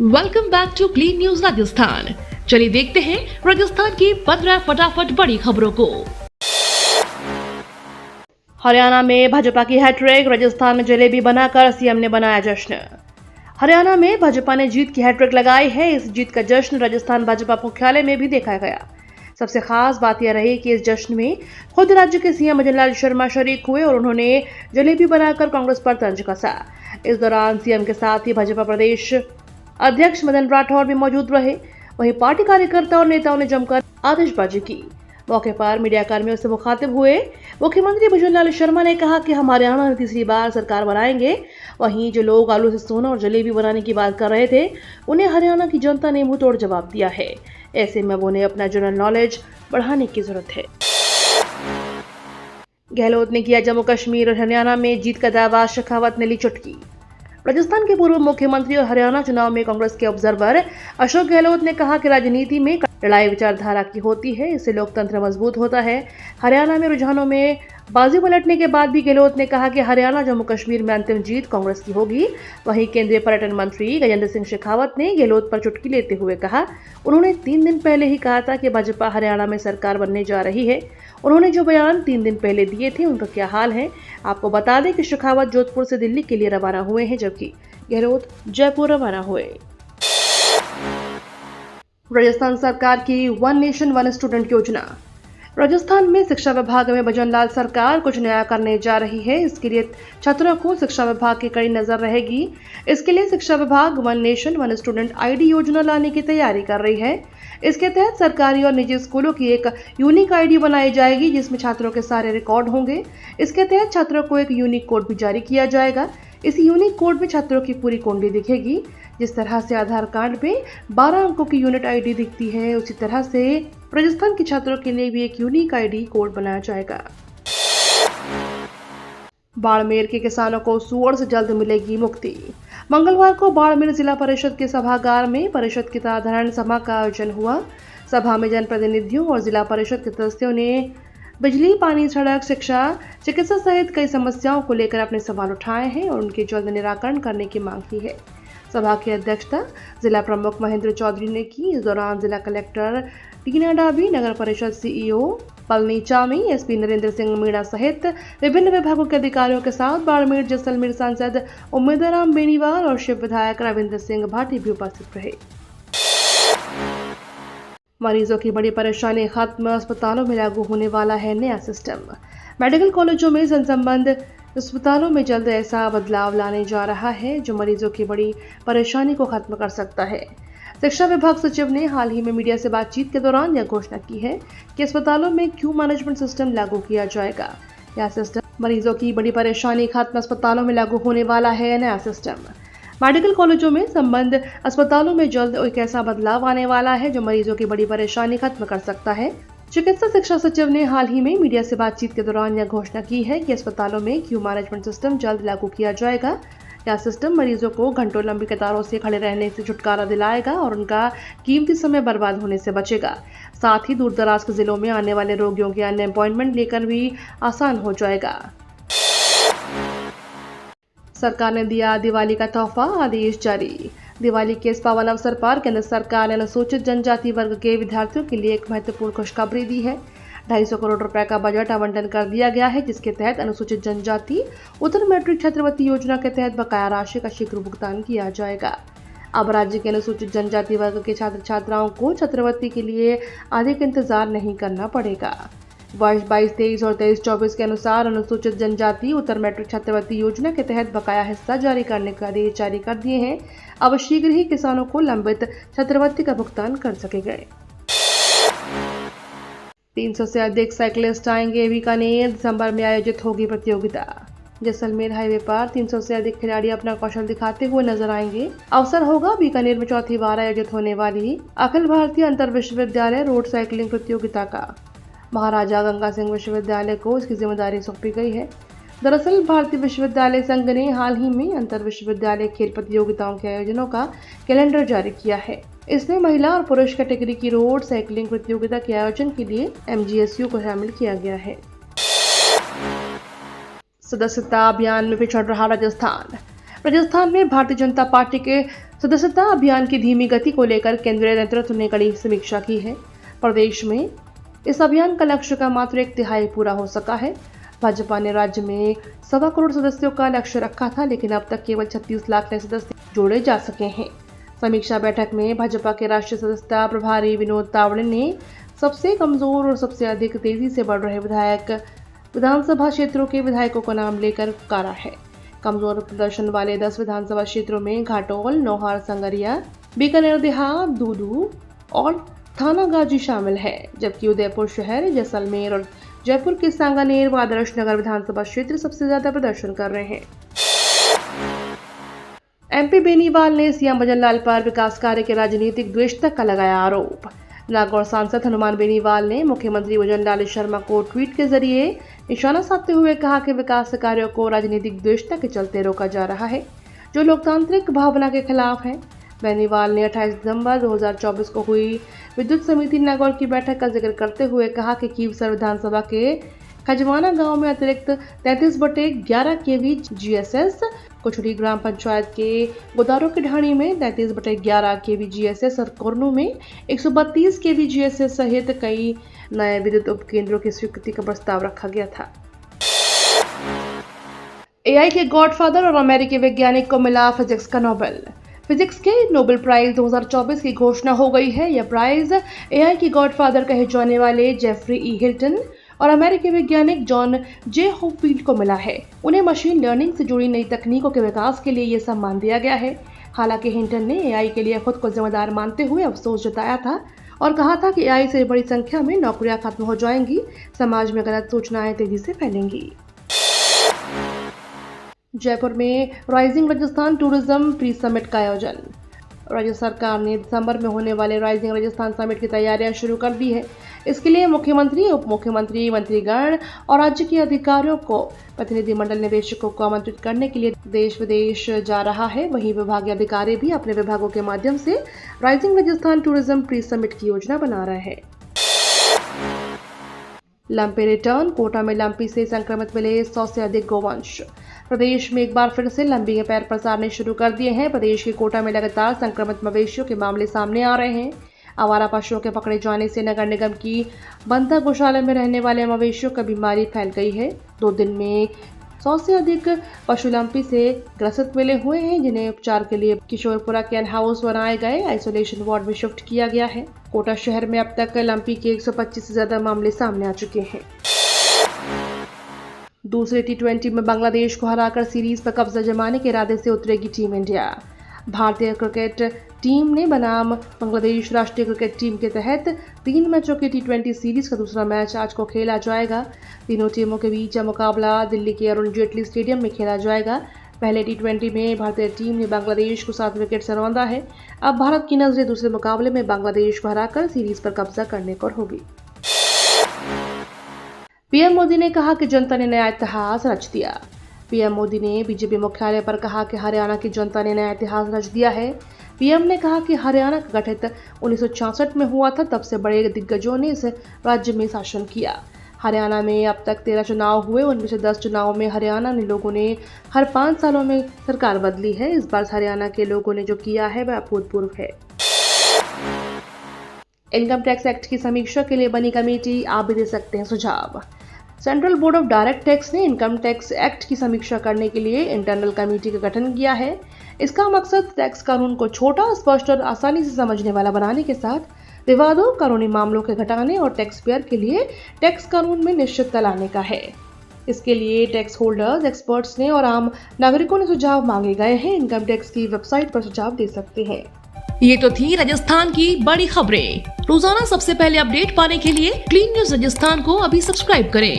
Welcome back to clean news Rajasthan. चलिए देखते हैं राजस्थान की 15 फटाफट बड़ी खबरों को। हरियाणा में भाजपा की हैट्रिक, राजस्थान में जलेबी बनाकर सीएम ने बनाया जश्न। हरियाणा में भाजपा ने जीत की हैट्रिक लगाई है। इस जीत का जश्न राजस्थान भाजपा मुख्यालय में भी देखा गया। सबसे खास बात यह रही कि इस जश्न में खुद राज्य के सीएम भजन लाल शर्मा शरीक हुए और उन्होंने जलेबी बनाकर कांग्रेस पर तंज कसा। इस दौरान सीएम के साथ ही भाजपा प्रदेश अध्यक्ष मदन राठौर भी मौजूद रहे। वहीं पार्टी कार्यकर्ता और नेताओं ने जमकर आतिशबाजी की। मौके पर मीडिया कर्मियों से मुखातिब हुए मुख्यमंत्री भजन लाल शर्मा ने कहा कि हम हरियाणा में तीसरी बार सरकार बनाएंगे। वहीं जो लोग आलू से सोना और जलेबी बनाने की बात कर रहे थे, उन्हें हरियाणा की जनता ने मुंह तोड़ जवाब दिया है। ऐसे में उन्हें अपना जनरल नॉलेज बढ़ाने की जरूरत है। गहलोत ने किया जम्मू कश्मीर और हरियाणा में जीत का दावा, शेखावत ने ली चुटकी। राजस्थान के पूर्व मुख्यमंत्री और हरियाणा चुनाव में कांग्रेस के ऑब्जर्वर अशोक गहलोत ने कहा कि राजनीति में लड़ाई विचारधारा की होती है, इससे लोकतंत्र मजबूत होता है। हरियाणा में रुझानों में बाजी पलटने के बाद भी गहलोत ने कहा कि हरियाणा जम्मू कश्मीर में अंतिम जीत कांग्रेस की होगी। वहीं केंद्रीय पर्यटन मंत्री गजेंद्र सिंह शेखावत ने गहलोत पर चुटकी लेते हुए कहा, उन्होंने 3 दिन पहले ही कहा था कि भाजपा हरियाणा में सरकार बनने जा रही है। उन्होंने जो बयान 3 दिन पहले दिए थे, उनका क्या हाल है? आपको बता दें कि शेखावत जोधपुर से दिल्ली के लिए रवाना हुए हैं, जबकि गहलोत जयपुर रवाना हुए। राजस्थान सरकार की वन नेशन वन स्टूडेंट योजना। राजस्थान में शिक्षा विभाग में भजन लाल सरकार कुछ नया करने जा रही है। इसके लिए छात्रों को शिक्षा विभाग की कड़ी नजर रहेगी। इसके लिए शिक्षा विभाग one nation one student ID योजना लाने की तैयारी कर रही है। इसके तहत सरकारी और निजी स्कूलों की एक यूनिक आईडी बनाई जाएगी, जिसमें छात्रों के सारे रिकॉर्ड होंगे। इसके तहत छात्रों को एक यूनिक कोड भी जारी किया जाएगा। इस यूनिक कोड में छात्रों की पूरी कुंडली दिखेगी। जिस तरह से आधार कार्ड में 12 अंकों की यूनिट आईडी दिखती है, उसी तरह से राजस्थान के छात्रों के लिए भी एक यूनिक आईडी कोड बनाया जाएगा। बाड़मेर के किसानों को सुअर से जल्द मिलेगी मुक्ति। मंगलवार को बाड़मेर जिला परिषद के सभागार में परिषद की साधारण सभा का आयोजन हुआ। सभा में जनप्रतिनिधियों और जिला परिषद के सदस्यों ने बिजली, पानी, सड़क, शिक्षा, चिकित्सा सहित कई समस्याओं को लेकर अपने सवाल उठाए हैं और उनके जल्द निराकरण करने की मांग की है। सभा की अध्यक्षता जिला प्रमुख महेंद्र चौधरी ने की। इस दौरान जिला कलेक्टर टीना डाबी, नगर परिषद सीईओ पलनी चामी, एसपी नरेंद्र सिंह मीणा सहित विभिन्न विभागों के अधिकारियों के साथ बाड़मेर जैसलमेर सांसद उम्मेदराम बेनीवाल और शिव विधायक रविंद्र सिंह भाटी भी उपस्थित रहे। मरीजों की बड़ी परेशानी खत्म, अस्पतालों में लागू होने वाला है नया सिस्टम। मेडिकल कॉलेजों में संबंध अस्पतालों में जल्द ऐसा बदलाव लाने जा रहा है जो मरीजों की बड़ी परेशानी को खत्म कर सकता है। शिक्षा विभाग सचिव ने हाल ही में मीडिया से बातचीत के दौरान यह घोषणा की है कि अस्पतालों में क्यू मैनेजमेंट सिस्टम लागू किया जाएगा। यह सिस्टम मरीजों की बड़ी परेशानी खत्म, अस्पतालों में लागू होने वाला है नया सिस्टम। मेडिकल कॉलेजों में संबंध अस्पतालों में जल्द एक ऐसा बदलाव आने वाला है जो मरीजों की बड़ी परेशानी खत्म कर सकता है। चिकित्सा शिक्षा सचिव ने हाल ही में मीडिया से बातचीत के दौरान यह घोषणा की है कि अस्पतालों में क्यू मैनेजमेंट सिस्टम जल्द लागू किया जाएगा। यह सिस्टम मरीजों को घंटों लंबी कतारों से खड़े रहने से छुटकारा दिलाएगा और उनका कीमती समय बर्बाद होने से बचेगा। साथ ही दूर दराज के जिलों में आने वाले रोगियों के अन्य अपॉइंटमेंट लेकर भी आसान हो जाएगा। सरकार ने दिया दिवाली का तोहफा, आदेश जारी। दिवाली के इस पावन अवसर पर केंद्र सरकार ने अनुसूचित जनजाति वर्ग के विद्यार्थियों के लिए एक महत्वपूर्ण खुशखबरी दी है। 250 करोड़ रुपए का बजट आवंटन कर दिया गया है, जिसके तहत अनुसूचित जनजाति उत्तर मैट्रिक छात्रवृत्ति योजना के तहत बकाया राशि का शीघ्र भुगतान किया जाएगा। अब राज्य के अनुसूचित जनजाति वर्ग के छात्र छात्राओं को छात्रवृत्ति के लिए अधिक इंतजार नहीं करना पड़ेगा। वर्ष 22-23 और 23-24 के अनुसार अनुसूचित जनजाति उत्तर मैट्रिक छात्रवृत्ति योजना के तहत बकाया हिस्सा जारी करने का आदेश जारी कर दिए हैं। अब शीघ्र ही किसानों को लंबित छात्रवृत्ति का भुगतान कर सकेंगे। 300 से अधिक साइकिलिस्ट आएंगे बीकानेर, दिसंबर में आयोजित होगी प्रतियोगिता। जैसलमेर हाईवे पर 300 से अधिक खिलाड़ी अपना कौशल दिखाते हुए नजर आएंगे। अवसर होगा बीकानेर में चौथी बार आयोजित होने वाली अखिल भारतीय अंतर विश्वविद्यालय रोड साइकिलिंग प्रतियोगिता का। महाराजा गंगा सिंह विश्वविद्यालय को इसकी जिम्मेदारी सौंपी गई है। दरअसल भारतीय विश्वविद्यालय संघ ने हाल ही में अंतर विश्वविद्यालय खेल प्रतियोगिताओं के आयोजनों का कैलेंडर जारी किया है। इसमें महिला और पुरुष कैटेगरी की रोड साइकिलिंग प्रतियोगिता के आयोजन के लिए MGSU को शामिल किया गया है। सदस्यता अभियान में पिछड़ रहा राजस्थान। राजस्थान में भारतीय जनता पार्टी के सदस्यता अभियान की धीमी गति को लेकर केंद्रीय नेतृत्व ने कड़ी समीक्षा की है। प्रदेश में इस अभियान का लक्ष्य का मात्र 1/3 पूरा हो सका है। भाजपा ने राज्य में 1.25 करोड़ सदस्यों का लक्ष्य रखा था, लेकिन अब तक केवल 36 लाख नए सदस्य जोड़े जा सके हैं। समीक्षा बैठक में भाजपा के राष्ट्रीय सदस्यता प्रभारी विनोद तावड़े ने सबसे कमजोर और सबसे अधिक तेजी से बढ़ रहे विधानसभा क्षेत्रों के विधायकों का नाम लेकर पुकारा है। कमजोर प्रदर्शन वाले 10 विधानसभा क्षेत्रों में घाटोल, नौहार, संगरिया, बीकानेर देहात, दूदू और थानागाजी शामिल है, जबकि उदयपुर शहर, जैसलमेर और जयपुर के सांगानेर व आदर्श नगर विधानसभा क्षेत्र सबसे ज्यादा प्रदर्शन कर रहे हैं। एमपी बेनीवाल ने सीएम भजन लाल पर विकास कार्य के राजनीतिक द्वेषता का लगाया आरोप। नागौर सांसद हनुमान बेनीवाल ने मुख्यमंत्री भजन लाल शर्मा को ट्वीट के जरिए निशाना साधते हुए कहा कि विकास कार्यों को राजनीतिक द्वेषता के चलते रोका जा रहा है, जो लोकतांत्रिक भावना के खिलाफ है। बेनीवाल ने 28 दिसंबर 2024 को हुई विद्युत समिति नागौर की बैठक का जिक्र करते हुए कहा कि कीवसर विधानसभा के खजवाना गांव में अतिरिक्त 33/11 केवी जीएसएस, कुछड़ी ग्राम पंचायत के गोदारों की ढाणी में 33/11 केवी जीएसएस और कोरनू में 132 केवी जीएसएस सहित कई नए विद्युत उपकेंद्रों की स्वीकृति का प्रस्ताव रखा गया था। एआई के गॉडफादर और अमेरिकी वैज्ञानिक को मिला फिजिक्स का नोबेल। फिजिक्स के नोबेल प्राइज 2024 की घोषणा हो गई है। यह प्राइज एआई के गॉडफादर कहे जाने वाले जेफरी ई हिल्टन और अमेरिकी वैज्ञानिक जॉन जे होपफील्ड को मिला है। उन्हें मशीन लर्निंग से जुड़ी नई तकनीकों के विकास के लिए यह सम्मान दिया गया है। हालांकि हिल्टन ने एआई के लिए खुद को जिम्मेदार मानते हुए अफसोस जताया था और कहा था कि एआई से बड़ी संख्या में नौकरियां खत्म हो जाएंगी, समाज में गलत सूचनाएं तेजी से फैलेंगी। जयपुर में rising Rajasthan tourism pre summit का आयोजन। राज्य सरकार ने दिसंबर में होने वाले राइजिंग राजस्थान समिट की तैयारियां शुरू कर दी है। इसके लिए मुख्यमंत्री, उप मुख्यमंत्री, मंत्रीगण और राज्य के अधिकारियों को प्रतिनिधिमंडल निवेशकों को आमंत्रित करने के लिए देश विदेश जा रहा है। वहीं विभागीय अधिकारी भी अपने विभागों के माध्यम से rising Rajasthan tourism pre summit की योजना बना रहे हैं। Lumpy return. कोटा में लंपी से संक्रमित मिले 100 से अधिक गोवंश। प्रदेश में एक बार फिर से लंपी के पैर पसारने शुरू कर दिए हैं। प्रदेश के कोटा में लगातार संक्रमित मवेशियों के मामले सामने आ रहे हैं। आवारा पशुओं के पकड़े जाने से नगर निगम की बंधा गौशाला में रहने वाले मवेशियों का बीमारी फैल गई है। 2 दिन में 100 से अधिक पशु लंपी से ग्रसित मिले हुए हैं, जिन्हें उपचार के लिए किशोरपुरा कैन हाउस बनाए गए आइसोलेशन वार्ड में शिफ्ट किया गया है। कोटा शहर में अब तक लंपी के 125 से ज्यादा मामले सामने आ चुके हैं। दूसरे T20 में बांग्लादेश को हराकर सीरीज पर कब्जा जमाने के इरादे से उतरेगी टीम इंडिया। भारतीय क्रिकेट टीम ने बनाम बांग्लादेश राष्ट्रीय क्रिकेट टीम के तहत 3 मैचों की T20 सीरीज का दूसरा मैच आज को खेला जाएगा। तीनों टीमों के बीच यह मुकाबला दिल्ली के अरुण जेटली स्टेडियम में खेला जाएगा। पहले T20 में भारतीय टीम ने बांग्लादेश को 7 विकेट से रौंदा है। अब भारत की नजरें दूसरे मुकाबले में बांग्लादेश को हराकर सीरीज पर कब्जा करने पर होगी। पीएम मोदी ने कहा कि जनता ने नया इतिहास रच दिया। पीएम मोदी ने बीजेपी मुख्यालय पर कहा कि हरियाणा की जनता ने नया इतिहास रच दिया है। पीएम ने कहा कि हरियाणा का गठित 1966 में हुआ था, तब से बड़े दिग्गजों ने इस राज्य में शासन किया। हरियाणा में अब तक 13 चुनाव हुए, उनमें से 10 चुनाव में हरियाणा ने लोगों ने हर 5 सालों में सरकार बदली है। इस बार हरियाणा के लोगों ने जो किया है वह अभूतपूर्व है। इनकम टैक्स एक्ट की समीक्षा के लिए बनी कमेटी, आप भी दे सकते हैं सुझाव। Central board of direct tax ने इनकम टैक्स एक्ट की समीक्षा करने के लिए इंटरनल कमेटी का गठन किया है। इसका मकसद टैक्स कानून को छोटा, स्पष्ट और आसानी से समझने वाला बनाने के साथ विवादों, कानूनी मामलों के घटाने और टैक्स पेयर के लिए टैक्स कानून में निश्चितता लाने का है। इसके लिए टैक्स होल्डर्स, एक्सपर्ट्स ने और आम नागरिकों ने सुझाव मांगे गए हैं। इनकम टैक्स की वेबसाइट पर सुझाव दे सकते हैं। ये तो थी राजस्थान की बड़ी खबरें। रोजाना सबसे पहले अपडेट पाने के लिए क्लीन न्यूज राजस्थान को अभी सब्सक्राइब करें।